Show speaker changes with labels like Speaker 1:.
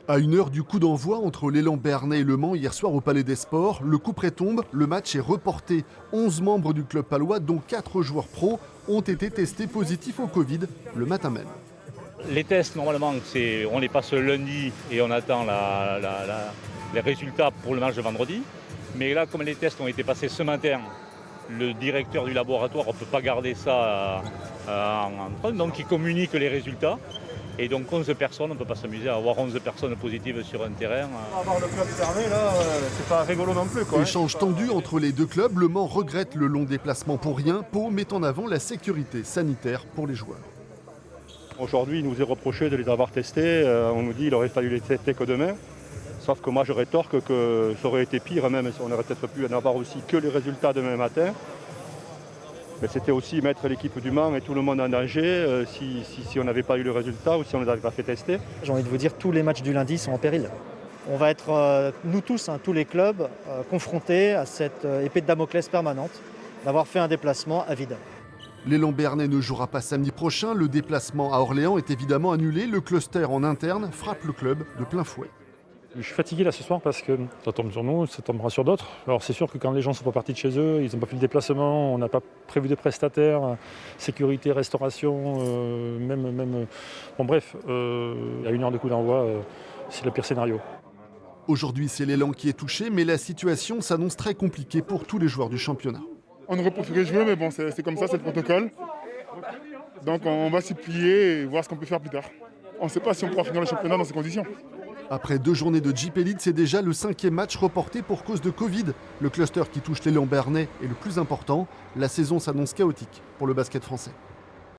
Speaker 1: À 1 heure du coup d'envoi entre l'élan Bernay et Le Mans hier soir au Palais des Sports, le couperet tombe, le match est reporté. 11 membres du club palois, dont 4 joueurs pros, ont été testés positifs au Covid le matin même.
Speaker 2: Les tests, normalement, on les passe le lundi et on attend les résultats pour le match de vendredi. Mais là, comme les tests ont été passés ce matin, le directeur du laboratoire ne peut pas garder ça en train, donc il communique les résultats. Et donc 11 personnes, on ne peut pas s'amuser à avoir 11 personnes positives sur un terrain.
Speaker 3: Avoir le club fermé, là, c'est pas rigolo non plus, quoi.
Speaker 1: Échange tendu entre les deux clubs, Le Mans regrette le long déplacement pour rien. Pau met en avant la sécurité sanitaire pour les joueurs.
Speaker 4: Aujourd'hui, il nous est reproché de les avoir testés. On nous dit qu'il aurait fallu les tester que demain. Sauf que moi, je rétorque que ça aurait été pire, même si on aurait peut-être pu en avoir aussi que les résultats demain matin. Mais c'était aussi mettre l'équipe du Mans et tout le monde en danger si on n'avait pas eu le résultat ou si on ne les avait pas fait tester.
Speaker 5: J'ai envie de vous dire, tous les matchs du lundi sont en péril. On va être, nous tous, tous les clubs, confrontés à cette épée de Damoclès permanente d'avoir fait un déplacement à vide.
Speaker 1: L'élan Bernay ne jouera pas samedi prochain. Le déplacement à Orléans est évidemment annulé. Le cluster en interne frappe le club de plein fouet.
Speaker 6: Je suis fatigué là ce soir parce que ça tombe sur nous, ça tombera sur d'autres. Alors c'est sûr que quand les gens ne sont pas partis de chez eux, ils n'ont pas fait le déplacement, on n'a pas prévu de prestataires, sécurité, restauration, Bon bref, à 1 heure de coup d'envoi, c'est le pire scénario.
Speaker 1: Aujourd'hui, c'est l'élan qui est touché, mais la situation s'annonce très compliquée pour tous les joueurs du championnat.
Speaker 7: On aurait préféré jouer, mais bon, c'est comme ça, c'est le protocole. Donc on va s'y plier et voir ce qu'on peut faire plus tard. On ne sait pas si on pourra finir le championnat dans ces conditions.
Speaker 1: Après 2 journées de Jeep Elite, c'est déjà le 5e match reporté pour cause de Covid. Le cluster qui touche l'élan Bernay est le plus important. La saison s'annonce chaotique pour le basket français.